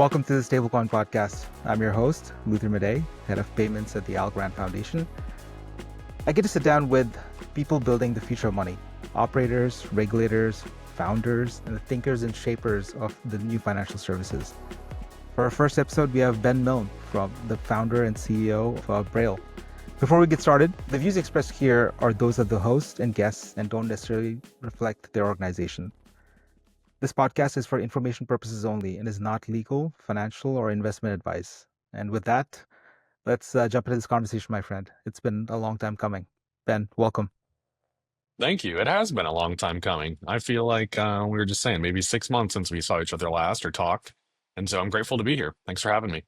Welcome to the Stablecoin podcast. I'm your host, Maday, head of payments at the Al Grant Foundation. I get to sit down with people building the future of money, operators, regulators, founders, and the thinkers and shapers of the new financial services. For our first episode, we have Ben Milne, from the founder and CEO of Brale. Before we get started, the views expressed here are those of the host and guests and don't necessarily reflect their organization. This podcast is for information purposes only and is not legal, financial, or investment advice. And with that, let's jump into this conversation, my friend. It's been a long time coming. Ben, welcome. Thank you. It has been a long time coming. I feel like we were just saying maybe 6 months since we saw each other last or talked. And so I'm grateful to be here. Thanks for having me.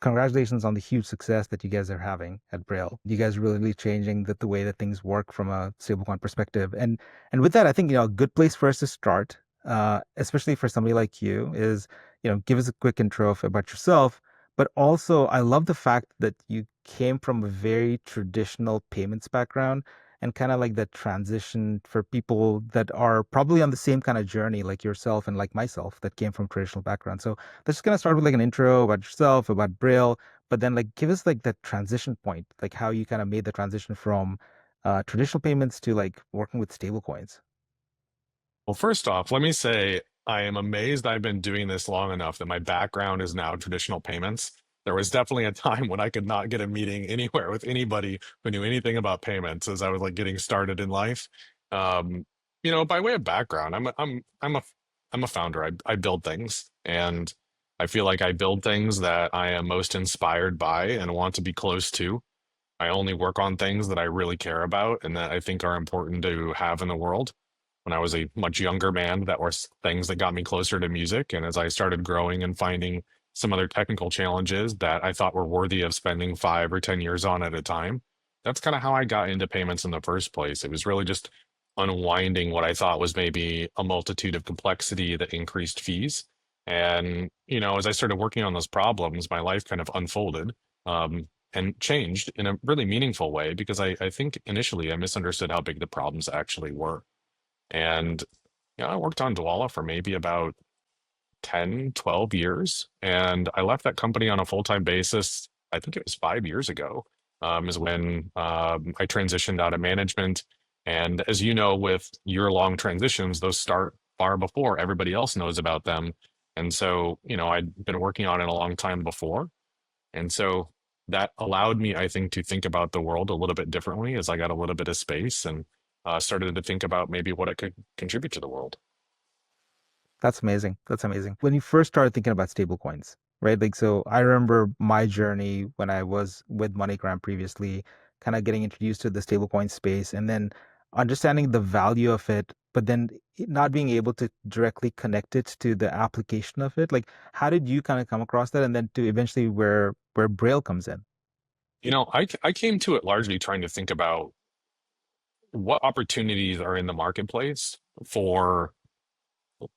Congratulations on the huge success that you guys are having at Brale. You guys are really changing the way that things work from a stablecoin perspective. And with that, I think, a good place for us to start, especially for somebody like you, is, give us a quick intro about yourself. But also, I love the fact that you came from a very traditional payments background and kind of like that transition for people that are probably on the same kind of journey like yourself and like myself that came from traditional background. So let's just kind of start with like an intro about yourself, about Brale, but then like give us like that transition point, like how you kind of made the transition from traditional payments to like working with stablecoins. Well, first off, let me say I am amazed I've been doing this long enough that my background is now traditional payments. There was definitely a time when I could not get a meeting anywhere with anybody who knew anything about payments as I was like getting started in life. Um, by way of background, I'm a founder. I build things, and I feel like I build things that I am most inspired by and want to be close to. I only work on things that I really care about and that I think are important to have in the world. When I was a much younger man, that were things that got me closer to music. And as I started growing and finding some other technical challenges that I thought were worthy of spending 5 or 10 years on at a time, that's kind of how I got into payments in the first place. It was really just unwinding what I thought was maybe a multitude of complexity that increased fees. And, as I started working on those problems, my life kind of unfolded. And changed in a really meaningful way because I think initially I misunderstood how big the problems actually were. And I worked on Dwala for maybe about 10, 12 years. And I left that company on a full-time basis. I think it was 5 years ago, is when I transitioned out of management. And as you know, with year-long transitions, those start far before everybody else knows about them. And so, I'd been working on it a long time before. And so that allowed me, I think, to think about the world a little bit differently as I got a little bit of space and started to think about maybe what I could contribute to the world. That's amazing. That's amazing. When you first started thinking about stablecoins, right? Like, so I remember my journey when I was with MoneyGram previously, kind of getting introduced to the stablecoin space and then understanding the value of it, but then not being able to directly connect it to the application of it. Like, how did you kind of come across that? And then to eventually where Braille comes in? I came to it largely trying to think about what opportunities are in the marketplace for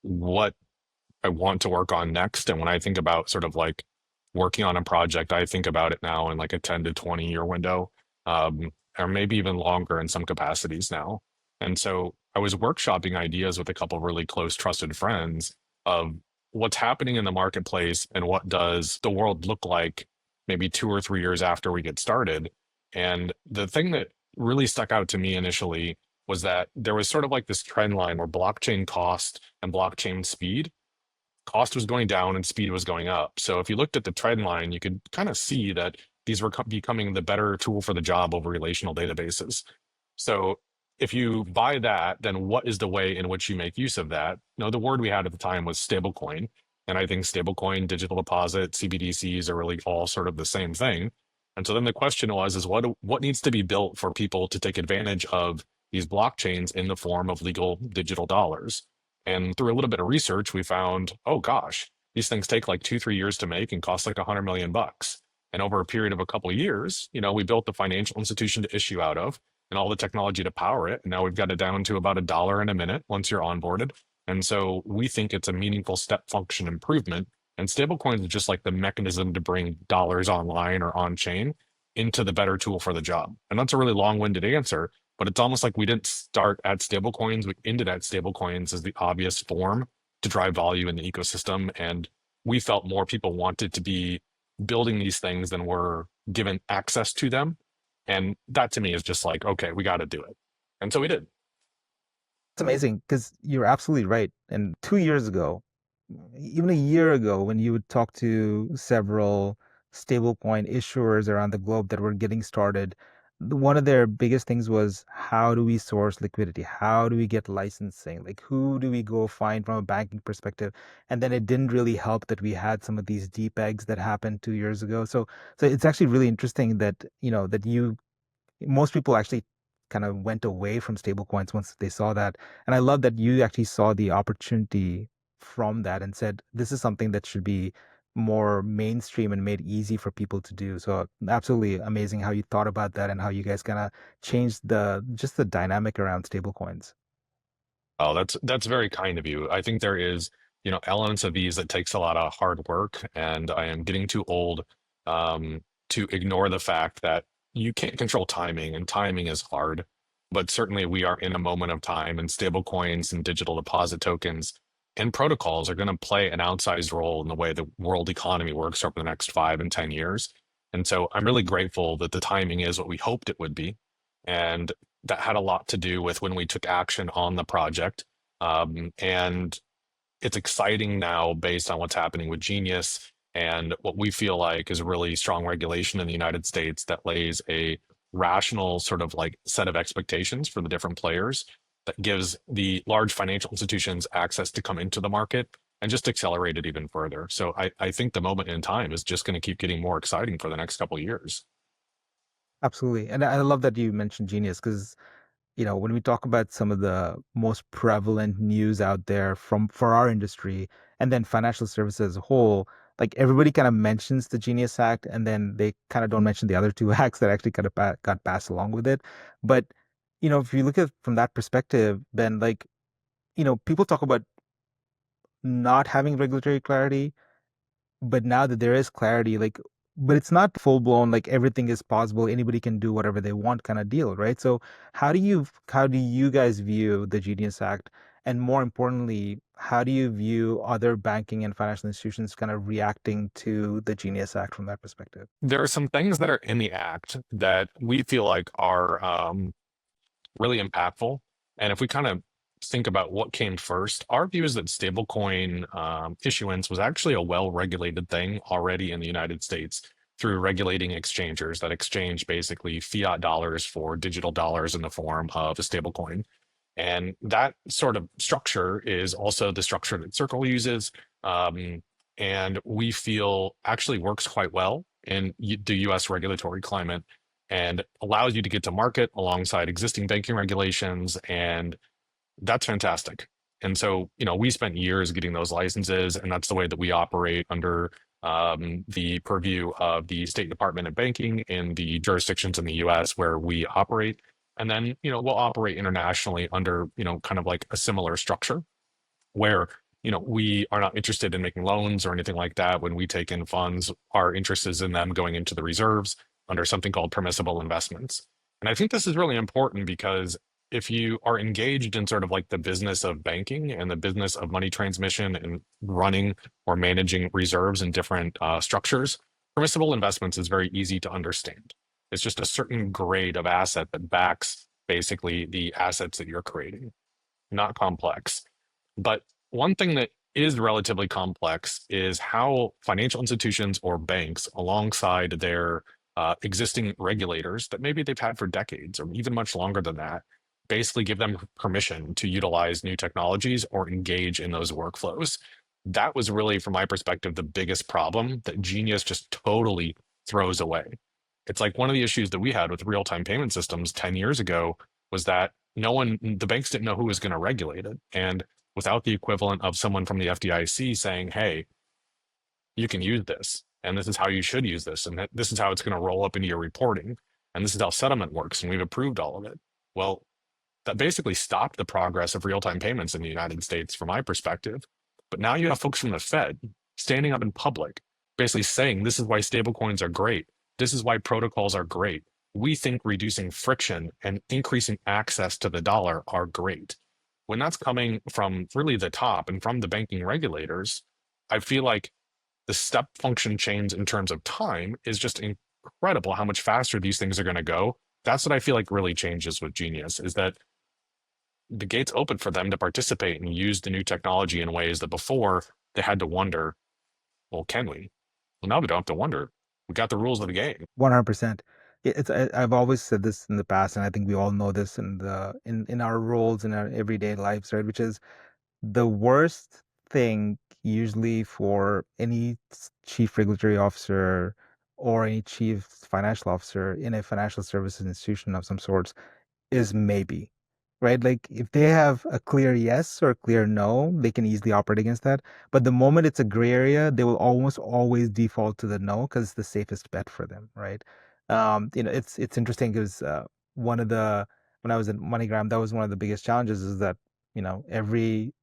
what I want to work on next. And when I think about sort of like working on a project, I think about it now in like a 10 to 20 year window, or maybe even longer in some capacities now. And so I was workshopping ideas with a couple of really close, trusted friends of what's happening in the marketplace and what does the world look like maybe 2 or 3 years after we get started. And the thing that really stuck out to me initially was that there was sort of like this trend line where blockchain cost and blockchain speed, cost was going down and speed was going up. So if you looked at the trend line, you could kind of see that these were becoming the better tool for the job over relational databases. So if you buy that, then what is the way in which you make use of that? The word we had at the time was stablecoin. And I think stablecoin, digital deposit, CBDCs are really all sort of the same thing. And so then the question is what needs to be built for people to take advantage of these blockchains in the form of legal digital dollars? And through a little bit of research, we found, oh gosh, these things take like 2, 3 years to make and cost like $100 million. And over a period of a couple of years, we built the financial institution to issue out of and all the technology to power it. And now we've got it down to about $1 in a minute once you're onboarded. And so we think it's a meaningful step function improvement. And stablecoins are just like the mechanism to bring dollars online or on chain into the better tool for the job. And that's a really long-winded answer, but it's almost like we didn't start at stablecoins. We ended at stablecoins as the obvious form to drive value in the ecosystem and we felt more people wanted to be building these things than were given access to them. And that to me is just like, okay, we got to do it. And so we did. It's amazing because you're absolutely right. And 2 years ago, even a year ago, when you would talk to several stablecoin issuers around the globe that were getting started, one of their biggest things was how do we source liquidity? How do we get licensing? Like, who do we go find from a banking perspective? And then it didn't really help that we had some of these deep eggs that happened 2 years ago. So it's actually really interesting that, that most people actually kind of went away from stablecoins once they saw that. And I love that you actually saw the opportunity from that and said, this is something that should be more mainstream and made easy for people to do. So absolutely amazing how you thought about that and how you guys kind of changed the dynamic around stablecoins. Oh, that's very kind of you. I think there is, elements of these that takes a lot of hard work, and I am getting too old to ignore the fact that you can't control timing, and timing is hard. But certainly, we are in a moment of time, and stable coins and digital deposit tokens and protocols are going to play an outsized role in the way the world economy works over the next 5 and 10 years. And so, I'm really grateful that the timing is what we hoped it would be. And that had a lot to do with when we took action on the project. And it's exciting now based on what's happening with Genius and what we feel like is really strong regulation in the United States that lays a rational sort of like set of expectations for the different players that gives the large financial institutions access to come into the market and just accelerate it even further. So I think the moment in time is just going to keep getting more exciting for the next couple of years. Absolutely. And I love that you mentioned Genius because when we talk about some of the most prevalent news out there from for our industry and then financial services as a whole, like everybody kind of mentions the Genius Act and then they kind of don't mention the other two acts that actually kind of got passed along with it. But, if you look at it from that perspective, Ben, like, people talk about not having regulatory clarity, but now that there is clarity, like, but it's not full blown, like everything is possible, anybody can do whatever they want kind of deal, right? So how do you guys view the Genius Act? And more importantly, how do you view other banking and financial institutions kind of reacting to the Genius Act from that perspective? There are some things that are in the act that we feel like are really impactful. And if we kind of think about what came first, our view is that stablecoin issuance was actually a well-regulated thing already in the United States through regulating exchangers that exchange basically fiat dollars for digital dollars in the form of a stablecoin. And that sort of structure is also the structure that Circle uses. Um, and we feel actually works quite well in the US regulatory climate and allows you to get to market alongside existing banking regulations. And that's fantastic. And so, we spent years getting those licenses, and that's the way that we operate under the purview of the State Department of Banking in the jurisdictions in the US where we operate. And then, we'll operate internationally under, kind of like a similar structure where we are not interested in making loans or anything like that. When we take in funds, our interest is in them going into the reserves under something called permissible investments. And I think this is really important because if you are engaged in sort of like the business of banking and the business of money transmission and running or managing reserves in different structures, permissible investments is very easy to understand. It's just a certain grade of asset that backs basically the assets that you're creating, not complex. But one thing that is relatively complex is how financial institutions or banks, alongside their existing regulators that maybe they've had for decades or even much longer than that, basically give them permission to utilize new technologies or engage in those workflows. That was really, from my perspective, the biggest problem that Genius just totally throws away. It's like one of the issues that we had with real-time payment systems 10 years ago was that the banks didn't know who was going to regulate it. And without the equivalent of someone from the FDIC saying, hey, you can use this, and this is how you should use this, and this is how it's going to roll up into your reporting, and this is how settlement works, and we've approved all of it. Well, that basically stopped the progress of real-time payments in the United States from my perspective. But now you have folks from the Fed standing up in public, basically saying this is why stablecoins are great. This is why protocols are great. We think reducing friction and increasing access to the dollar are great. When that's coming from really the top and from the banking regulators, I feel like the step function change in terms of time is just incredible how much faster these things are going to go. That's what I feel like really changes with Genius is that the gates open for them to participate and use the new technology in ways that before they had to wonder, well, can we? Well, now they don't have to wonder. We got the rules of the game. 100%. I've always said this in the past, and I think we all know this in our roles in our everyday lives, right? Which is the worst thing usually for any chief regulatory officer or any chief financial officer in a financial services institution of some sorts is maybe, right? Like if they have a clear yes or a clear no, they can easily operate against that. But the moment it's a gray area, they will almost always default to the no because it's the safest bet for them, right? It's interesting because one of the when I was at MoneyGram, that was one of the biggest challenges is that every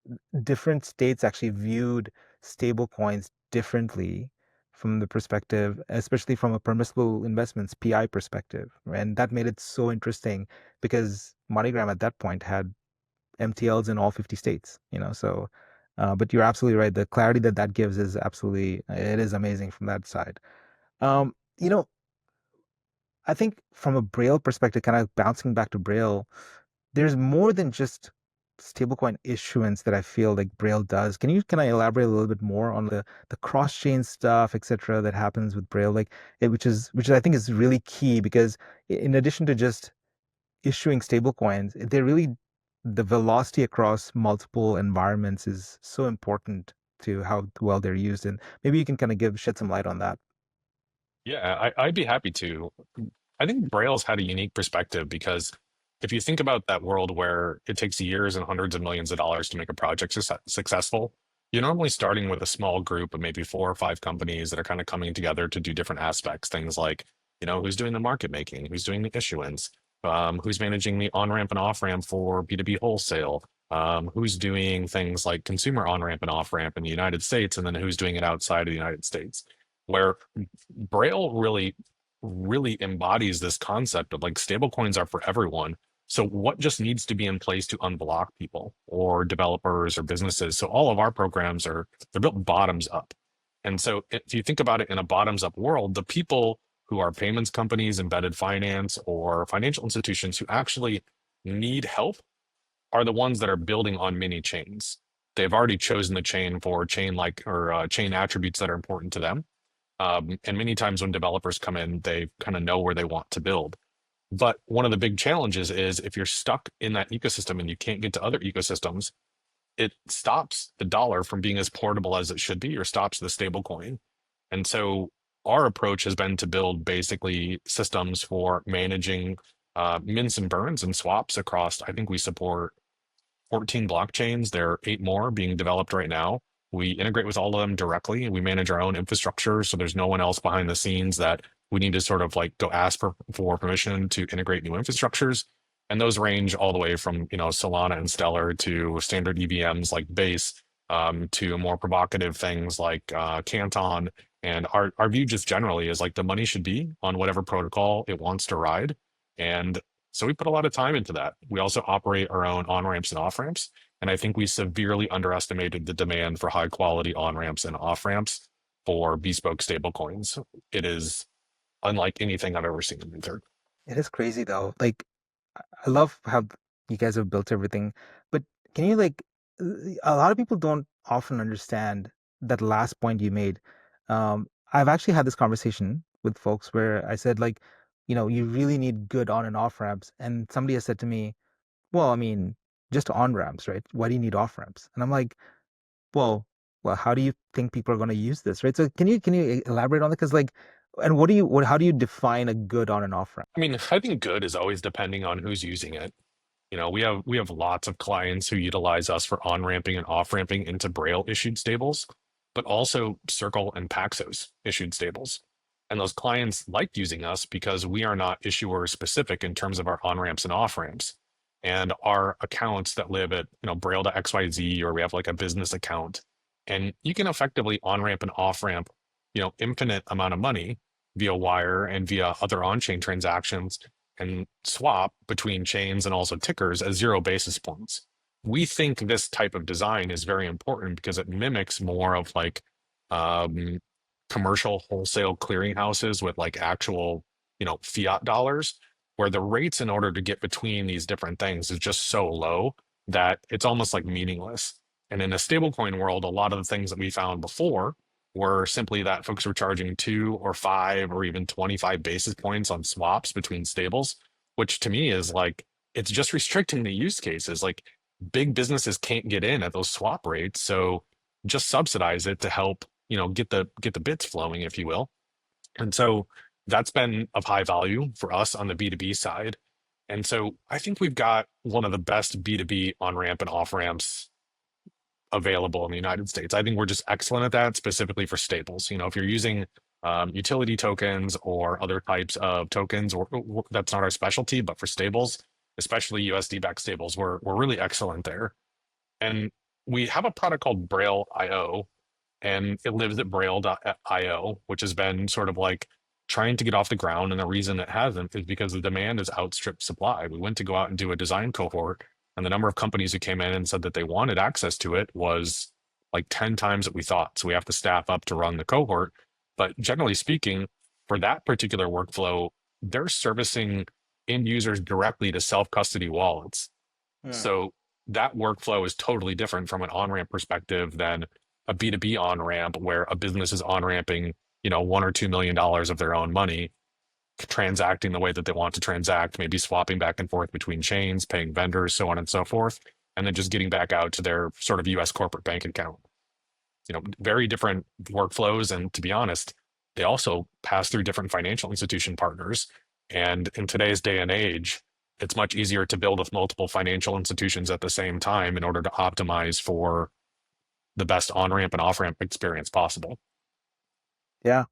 different states actually viewed stable coins differently from the perspective, especially from a permissible investments PI perspective. And that made it so interesting because MoneyGram at that point had MTLs in all 50 states, so but you're absolutely right. The clarity that that gives is absolutely, it is amazing from that side. Um, you know, I think from a Braille perspective, kind of bouncing back to Braille, there's more than just stablecoin issuance that I feel like Braille does. Can I elaborate a little bit more on the cross-chain stuff, et cetera, that happens with Braille, like which I think is really key because in addition to just issuing stablecoins, they're really the velocity across multiple environments is so important to how well they're used. And maybe you can kind of shed some light on that. Yeah, I'd be happy to. I think Braille's had a unique perspective because if you think about that world where it takes years and hundreds of millions of dollars to make a project successful, you're normally starting with a small group of maybe 4 or 5 companies that are kind of coming together to do different aspects. Things like, who's doing the market making, who's doing the issuance, who's managing the on-ramp and off-ramp for B2B wholesale, who's doing things like consumer on-ramp and off-ramp in the United States, and then who's doing it outside of the United States. Where Braille really embodies this concept of like stablecoins are for everyone. So what just needs to be in place to unblock people or developers or businesses? So all of our programs they're built bottoms up. And so if you think about it in a bottoms up world, the people who are payments companies, embedded finance, or financial institutions who actually need help are the ones that are building on mini chains. They've already chosen the chain for chain like or chain attributes that are important to them. And many times when developers come in, they kind of know where they want to build. But one of the big challenges is if you're stuck in that ecosystem and you can't get to other ecosystems, it stops the dollar from being as portable as it should be or stops the stable coin. And so our approach has been to build basically systems for managing mints and burns and swaps across, I think we support 14 blockchains. There are 8 more being developed right now. We integrate with all of them directly. We manage our own infrastructure, so there's no one else behind the scenes that we need to sort of like go ask for permission to integrate new infrastructures. And those range all the way from Solana and Stellar to standard EVMs like Base, to more provocative things like Canton. And our view just generally is like the money should be on whatever protocol it wants to ride. And so we put a lot of time into that. We also operate our own on-ramps and off-ramps. And I think we severely underestimated the demand for high quality on-ramps and off-ramps for bespoke stablecoins. It is unlike anything I've ever seen in Ether. It is crazy though. Like I love how you guys have built everything, but can you like a lot of people don't often understand that last point you made. I've actually had this conversation with folks where I said like, you really need good on and off ramps, and somebody has said to me, well, I mean, just on ramps, right? Why do you need off ramps? And I'm like, well, how do you think people are going to use this, right? So can you elaborate on that? Because like, and how do you define a good on and off ramp? I mean, I think good is always depending on who's using it. We have lots of clients who utilize us for on-ramping and off-ramping into Braille issued stables, but also Circle and Paxos issued stables. And those clients like using us because we are not issuer specific in terms of our on-ramps and off-ramps. And our accounts that live at, Brale.xyz, or we have like a business account. And you can effectively on-ramp and off-ramp, infinite amount of money via wire and via other on-chain transactions and swap between chains and also tickers at 0 basis points. We think this type of design is very important because it mimics more of like commercial wholesale clearinghouses with like actual, fiat dollars, where the rates in order to get between these different things is just so low that it's almost like meaningless. And in a stablecoin world, a lot of the things that we found before were simply that folks were charging 2 or 5 or even 25 basis points on swaps between stables, which to me is like, it's just restricting the use cases. Like big businesses can't get in at those swap rates. So just subsidize it to help, get the bits flowing, if you will. And so that's been of high value for us on the B2B side. And so I think we've got one of the best B2B on ramp and off ramps available in the United States. I think we're just excellent at that, specifically for staples. If you're using utility tokens or other types of tokens, or that's not our specialty, but for stables, especially USD backed stables, we're really excellent there. And we have a product called Brale.io, and it lives at Brale.io, which has been sort of like trying to get off the ground. And the reason it hasn't is because the demand has outstripped supply. We went to go out and do a design cohort, and the number of companies who came in and said that they wanted access to it was like 10 times what we thought. So we have to staff up to run the cohort. But generally speaking, for that particular workflow, they're servicing end users directly to self custody wallets. Hmm. So that workflow is totally different from an on-ramp perspective than a B2B on-ramp where a business is on-ramping, $1 or $2 million of their own money, transacting the way that they want to transact, maybe swapping back and forth between chains, paying vendors, so on and so forth, and then just getting back out to their sort of US corporate bank account. Very different workflows. And to be honest, they also pass through different financial institution partners. And in today's day and age, it's much easier to build with multiple financial institutions at the same time in order to optimize for the best on ramp and off ramp experience possible. Yeah.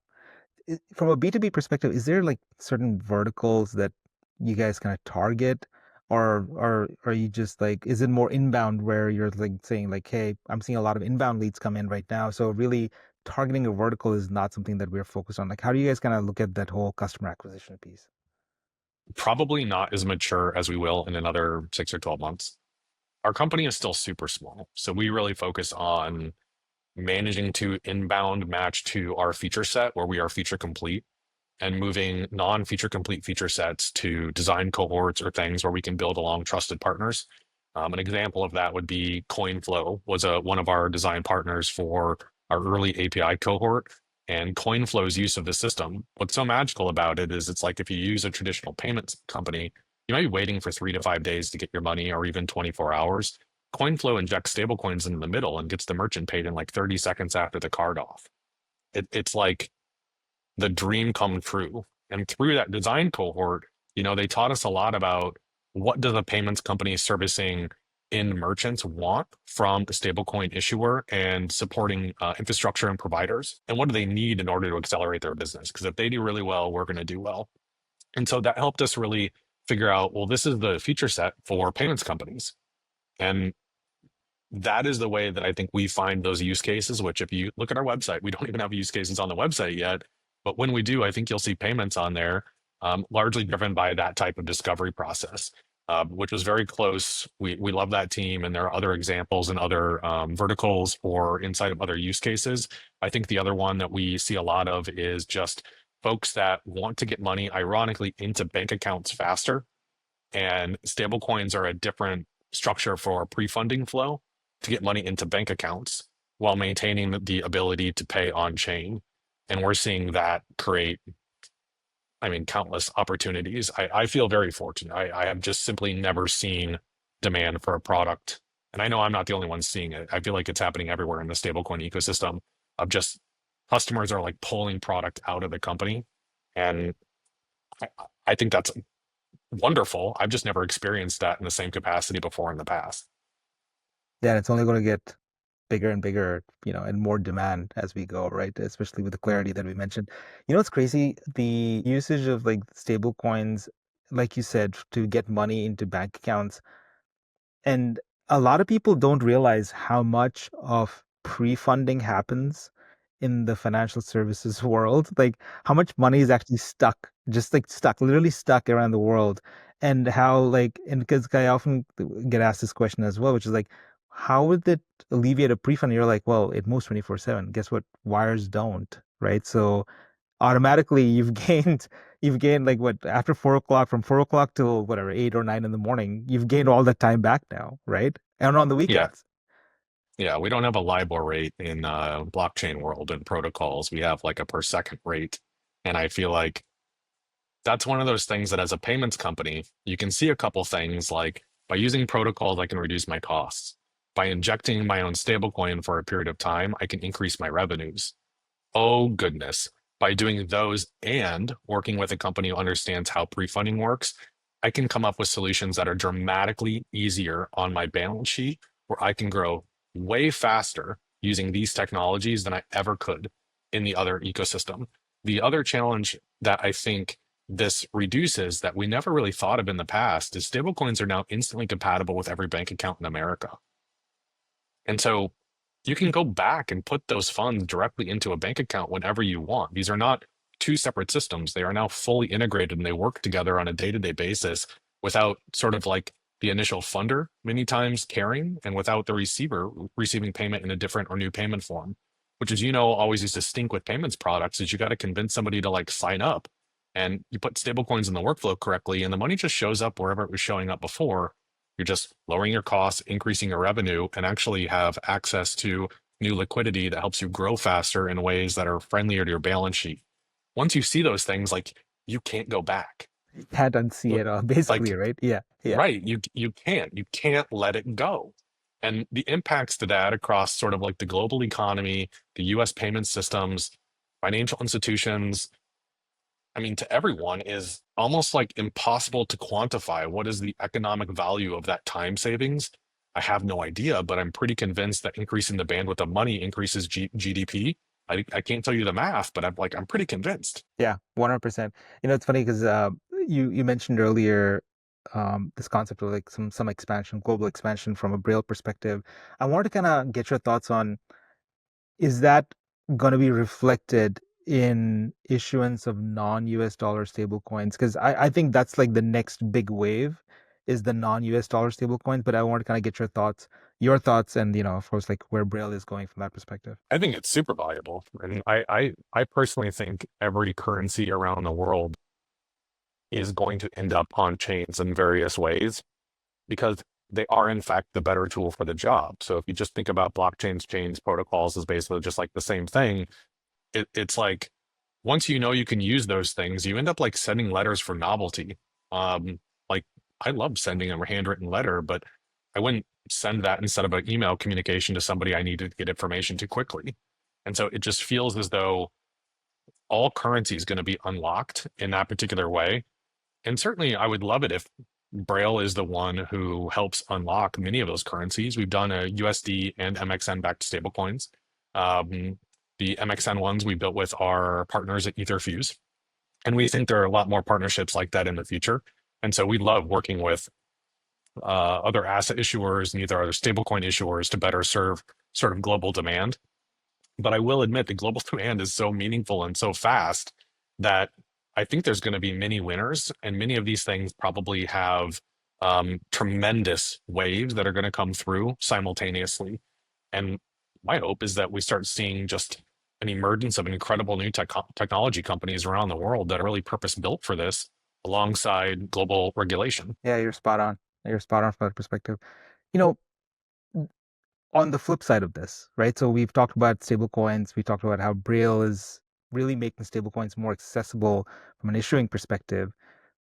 From a B2B perspective, is there like certain verticals that you guys kind of target, or are you just like, is it more inbound where you're like saying like, hey, I'm seeing a lot of inbound leads come in right now, so really targeting a vertical is not something that we're focused on. Like, how do you guys kind of look at that whole customer acquisition piece? Probably not as mature as we will in another 6 or 12 months. Our company is still super small. So we really focus on managing to inbound match to our feature set where we are feature complete, and moving non-feature complete feature sets to design cohorts or things where we can build along trusted partners. An example of that would be CoinFlow was one of our design partners for our early API cohort. And CoinFlow's use of the system, what's so magical about it is it's like if you use a traditional payments company, you might be waiting for 3 to 5 days to get your money or even 24 hours. CoinFlow injects stablecoins in the middle and gets the merchant paid in like 30 seconds after the card off. It's like the dream come true. And through that design cohort, they taught us a lot about what does a payments company servicing in merchants want from the stablecoin issuer and supporting infrastructure and providers, and what do they need in order to accelerate their business? Because if they do really well, we're going to do well. And so that helped us really figure out, well, this is the feature set for payments companies. And that is the way that I think we find those use cases, which if you look at our website, we don't even have use cases on the website yet. But when we do, I think you'll see payments on there, largely driven by that type of discovery process, which was very close. We love that team, and there are other examples and other verticals or inside of other use cases. I think the other one that we see a lot of is just folks that want to get money, ironically, into bank accounts faster. And stablecoins are a different structure for pre-funding flow to get money into bank accounts while maintaining the ability to pay on chain. And we're seeing that create, I mean, countless opportunities. I feel very fortunate. I have just simply never seen demand for a product. And I know I'm not the only one seeing it. I feel like it's happening everywhere in the stablecoin ecosystem of just customers are like pulling product out of the company. And I, I think that's wonderful. I've just never experienced that in the same capacity before in the past. Yeah, and it's only going to get bigger and bigger, and more demand as we go, right? Especially with the clarity that we mentioned. It's crazy? The usage of like stable coins, like you said, to get money into bank accounts. And a lot of people don't realize how much of pre-funding happens in the financial services world. Like how much money is actually stuck, just like stuck, literally stuck around the world. And how like, and because I often get asked this question as well, which is like, how would it alleviate a pre-fund? You're like, well, it moves 24/7. Guess what? Wires don't. right? So automatically you've gained like what after 4 o'clock, from 4 o'clock till whatever 8 or 9 in the morning, you've gained all that time back now, right? And on the Yeah. weekends. Yeah. We don't have a LIBOR rate in blockchain world and protocols. We have like a per second rate. And I feel like that's one of those things that as a payments company, you can see a couple things like by using protocols, I can reduce my costs. By injecting my own stablecoin for a period of time, I can increase my revenues. Oh, goodness. By doing those and working with a company who understands how pre-funding works, I can come up with solutions that are dramatically easier on my balance sheet, where I can grow way faster using these technologies than I ever could in the other ecosystem. The other challenge that I think this reduces that we never really thought of in the past is stablecoins are now instantly compatible with every bank account in America. And so you can go back and put those funds directly into a bank account whenever you want. These are not two separate systems. They are now fully integrated and they work together on a day-to-day basis without sort of like the initial funder many times caring and without the receiver receiving payment in a different or new payment form, which is, always is distinct with payments products is you got to convince somebody to like sign up and you put stablecoins in the workflow correctly and the money just shows up wherever it was showing up before. You're just lowering your costs, increasing your revenue, and actually have access to new liquidity that helps you grow faster in ways that are friendlier to your balance sheet. Once you see those things, like you can't go back. You can't unsee it, basically, Like, right? Yeah, yeah. right, you can't let it go. And the impacts to that across sort of like the global economy, the US payment systems, financial institutions, I mean, to everyone is almost like impossible to quantify. What is the economic value of that time savings? I have no idea, but I'm pretty convinced that increasing the bandwidth of money increases GDP. I can't tell you the math, but I'm pretty convinced. Yeah, 100%. It's funny because you mentioned earlier this concept of like some expansion, global expansion from a Braille perspective. I wanted to kind of get your thoughts on, is that going to be reflected in issuance of non-US dollar stable coins? Because I think that's like the next big wave is the non-US dollar stable coins. But I want to kind of get your thoughts, and of course, like where Braille is going from that perspective. I think it's super valuable. And I personally think every currency around the world is going to end up on chains in various ways because they are in fact the better tool for the job. So if you just think about blockchains, chains, protocols is basically just like the same thing. It's like once you know you can use those things, you end up like sending letters for novelty. Like I love sending a handwritten letter, but I wouldn't send that instead of an email communication to somebody I needed to get information to quickly. And so it just feels as though all currency is going to be unlocked in that particular way. And certainly I would love it if Braille is the one who helps unlock many of those currencies. We've done a USD and MXN backed stablecoins. Um, the MXN ones we built with our partners at Etherfuse. And we think there are a lot more partnerships like that in the future. And so we love working with other asset issuers and either other stablecoin issuers to better serve sort of global demand. But I will admit the global demand is so meaningful and so fast that I think there's going to be many winners, and many of these things probably have tremendous waves that are going to come through simultaneously. And my hope is that we start seeing just an emergence of incredible new technology companies around the world that are really purpose built for this alongside global regulation. Yeah, you're spot on. You're spot on from that perspective. You know, on the flip side of this, right? So we've talked about stablecoins. We talked about how Braille is really making stablecoins more accessible from an issuing perspective.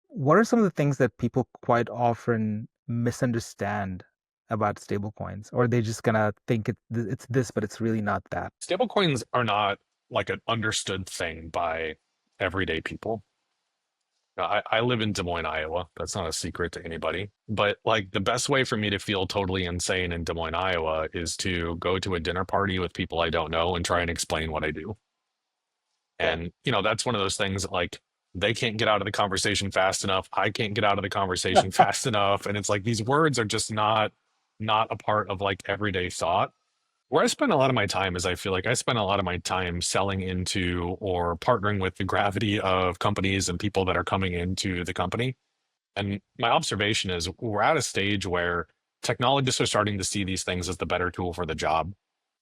What are some of the things that people quite often misunderstand about stablecoins, or they just gonna think it's this, but it's really not that? Stablecoins are not like an understood thing by everyday people. I live in Des Moines, Iowa. That's not a secret to anybody. But like the best way for me to feel totally insane in Des Moines, Iowa is to go to a dinner party with people I don't know and try and explain what I do. Yeah. And, that's one of those things that like they can't get out of the conversation fast enough. I can't get out of the conversation fast enough. And it's like these words are just not a part of like everyday thought. Where I spend a lot of my time is I feel like I spend a lot of my time selling into or partnering with the gravity of companies and people that are coming into the company. And my observation is we're at a stage where technologists are starting to see these things as the better tool for the job.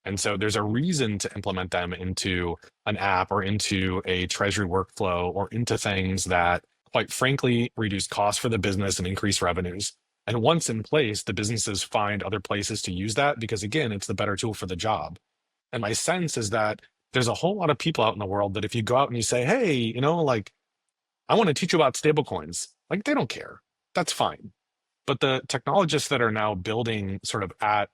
And so there's a reason to implement them into an app or into a treasury workflow or into things that, quite frankly, reduce costs for the business and increase revenues. And once in place, the businesses find other places to use that because, again, it's the better tool for the job. And my sense is that there's a whole lot of people out in the world that if you go out and you say, hey, like, I want to teach you about stablecoins, like, they don't care. That's fine. But the technologists that are now building sort of at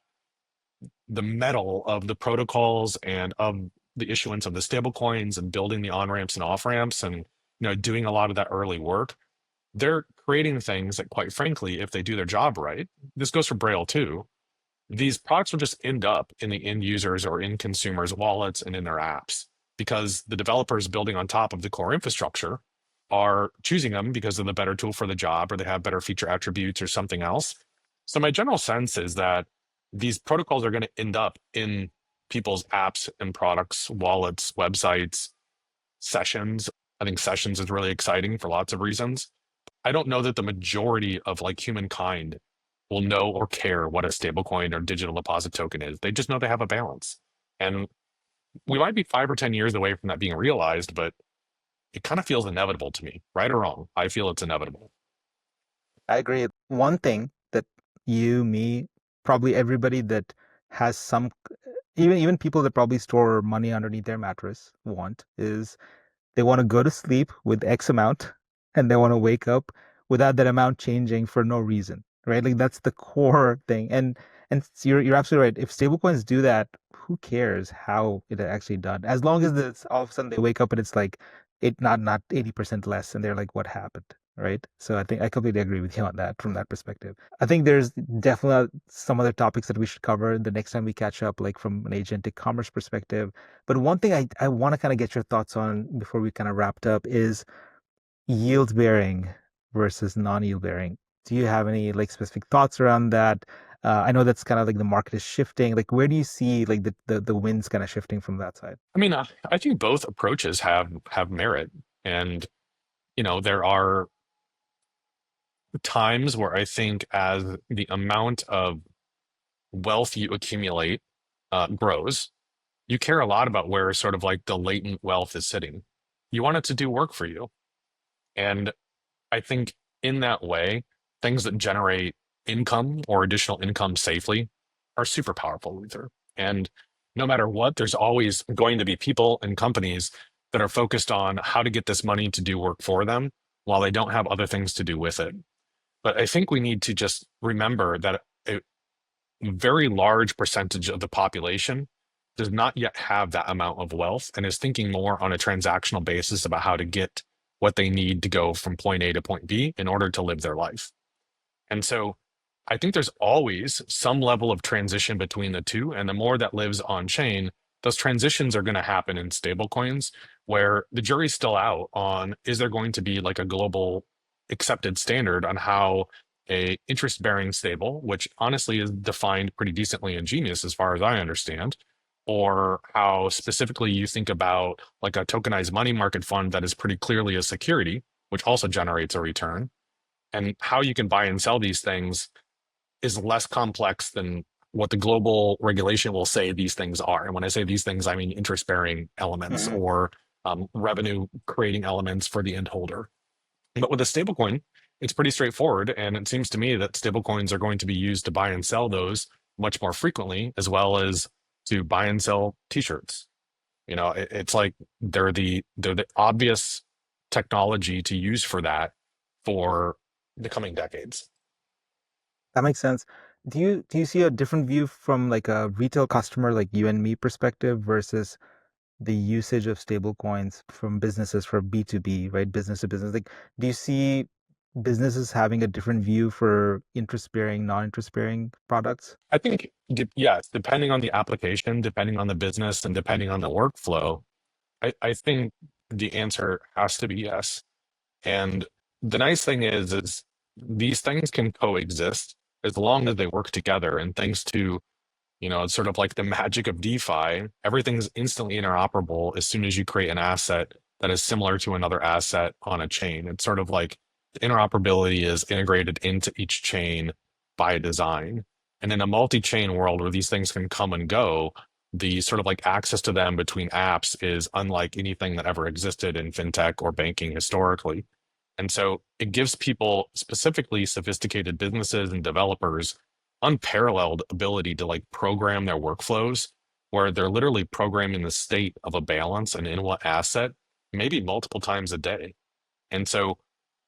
the metal of the protocols and of the issuance of the stablecoins and building the on ramps and off ramps and doing a lot of that early work, they're creating things that, quite frankly, if they do their job right, this goes for Braille too. These products will just end up in the end users or in consumers' wallets and in their apps because the developers building on top of the core infrastructure are choosing them because they're the better tool for the job or they have better feature attributes or something else. So my general sense is that these protocols are going to end up in people's apps and products, wallets, websites, sessions. I think sessions is really exciting for lots of reasons. I don't know that the majority of like humankind will know or care what a stablecoin or digital deposit token is. They just know they have a balance. And we might be 5 or 10 years away from that being realized, but it kind of feels inevitable to me, right or wrong. I feel it's inevitable. I agree. One thing that you, me, probably everybody that has some, even people that probably store money underneath their mattress want is they want to go to sleep with X amount and they want to wake up without that amount changing for no reason, right? Like that's the core thing. And you're absolutely right. If stablecoins do that, who cares how it actually done? As long as it's all of a sudden they wake up and it's like it not 80% less and they're like, what happened? Right. So I think I completely agree with you on that from that perspective. I think there's definitely some other topics that we should cover the next time we catch up, like from an agentic commerce perspective. But one thing I want to kind of get your thoughts on before we kind of wrapped up is yield bearing versus non-yield bearing. Do you have any like specific thoughts around that? I know that's kind of like the market is shifting. Like, where do you see like the winds kind of shifting from that side? I mean, I think both approaches have merit, and there are times where I think as the amount of wealth you accumulate grows, you care a lot about where sort of like the latent wealth is sitting. You want it to do work for you, and I think in that way, things that generate income or additional income safely are super powerful, Luther. And no matter what, there's always going to be people and companies that are focused on how to get this money to do work for them while they don't have other things to do with it. But I think we need to just remember that a very large percentage of the population does not yet have that amount of wealth and is thinking more on a transactional basis about how to get what they need to go from point A to point B in order to live their life. And so I think there's always some level of transition between the two. And the more that lives on chain, those transitions are going to happen in stablecoins where the jury's still out on is there going to be like a global accepted standard on how a interest bearing stable, which honestly is defined pretty decently in Genius as far as I understand, or how specifically you think about like a tokenized money market fund that is pretty clearly a security, which also generates a return, and how you can buy and sell these things is less complex than what the global regulation will say these things are. And when I say these things, I mean interest bearing elements Mhm. or revenue creating elements for the end holder. But with a stablecoin, it's pretty straightforward. And it seems to me that stablecoins are going to be used to buy and sell those much more frequently, as well as to buy and sell t-shirts. It's like they're the obvious technology to use for that for the coming decades. That makes sense. Do you see a different view from like a retail customer like you and me perspective versus the usage of stable coins from businesses for B2B, right? Business to business. Like, do you see businesses having a different view for interest bearing, non-interest bearing products? I think, yes, depending on the application, depending on the business, and depending on the workflow, I think the answer has to be yes. And the nice thing is these things can coexist as long as they work together. And thanks to, it's sort of like the magic of DeFi, everything's instantly interoperable as soon as you create an asset that is similar to another asset on a chain. It's sort of like the interoperability is integrated into each chain by design. And in a multi-chain world where these things can come and go, the sort of like access to them between apps is unlike anything that ever existed in fintech or banking historically. And so it gives people, specifically sophisticated businesses and developers, unparalleled ability to like program their workflows where they're literally programming the state of a balance and in what asset, maybe multiple times a day. And so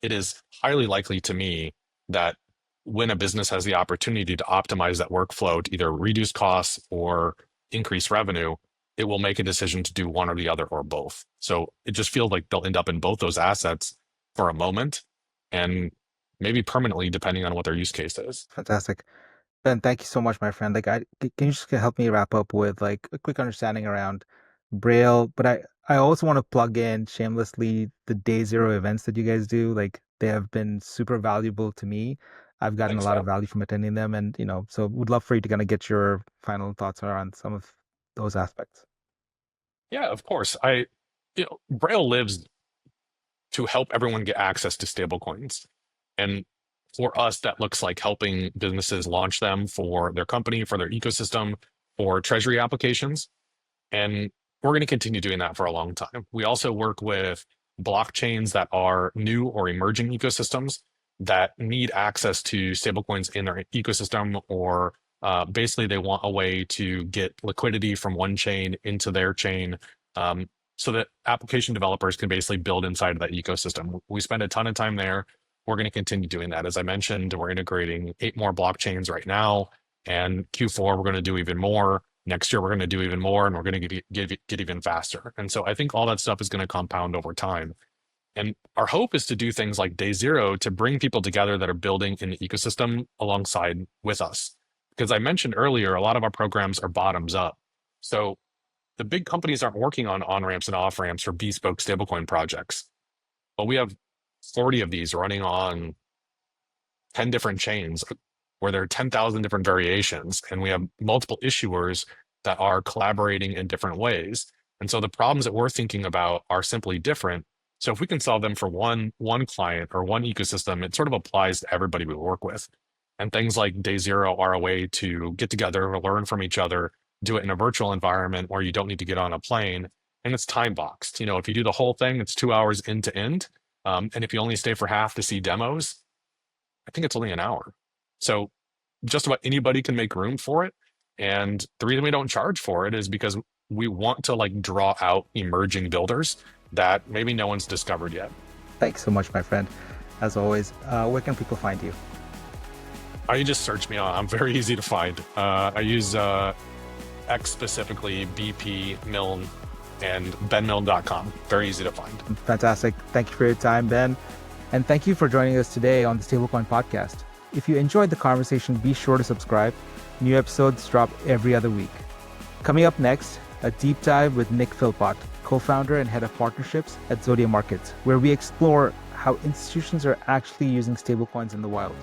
it is highly likely to me that when a business has the opportunity to optimize that workflow to either reduce costs or increase revenue, it will make a decision to do one or the other or both. So it just feels like they'll end up in both those assets for a moment and maybe permanently, depending on what their use case is. Fantastic. Ben, thank you so much, my friend. Can you just help me wrap up with like a quick understanding around Braille? But I also want to plug in shamelessly the day zero events that you guys do. Like they have been super valuable to me. I've gotten a Thanks, lot of Val. value from attending them, and so would love for you to kind of get your final thoughts around some of those aspects. Yeah, of course. Braille lives to help everyone get access to stablecoins. And for us, that looks like helping businesses launch them for their company, for their ecosystem, for treasury applications. And we're going to continue doing that for a long time. We also work with blockchains that are new or emerging ecosystems that need access to stablecoins in their ecosystem, or basically they want a way to get liquidity from one chain into their chain, so that application developers can basically build inside of that ecosystem. We spend a ton of time there. We're going to continue doing that. As I mentioned, we're integrating 8 more blockchains right now, and Q4 we're going to do even more. Next year, we're going to do even more, and we're going to get even faster. And so I think all that stuff is going to compound over time. And our hope is to do things like day zero to bring people together that are building in the ecosystem alongside with us. Because I mentioned earlier, a lot of our programs are bottoms up. So the big companies aren't working on ramps and off ramps for bespoke stablecoin projects, but we have 40 of these running on 10 different chains where there are 10,000 different variations, and we have multiple issuers that are collaborating in different ways. And so the problems that we're thinking about are simply different. So if we can solve them for one client or one ecosystem, it sort of applies to everybody we work with. And things like day zero are a way to get together, learn from each other, do it in a virtual environment where you don't need to get on a plane, and it's time boxed. If you do the whole thing, it's 2 hours end to end. And if you only stay for half to see demos, I think it's only an hour. So just about anybody can make room for it. And the reason we don't charge for it is because we want to like draw out emerging builders that maybe no one's discovered yet. Thanks so much, my friend. As always, where can people find you? You just search me on. I'm very easy to find. I use X specifically, BP, Milne, and benmilne.com. Very easy to find. Fantastic. Thank you for your time, Ben. And thank you for joining us today on the Stablecoin podcast. If you enjoyed the conversation, be sure to subscribe. New episodes drop every other week. Coming up next, a deep dive with Nick Philpott, co-founder and head of partnerships at Zodia Markets, where we explore how institutions are actually using stablecoins in the wild.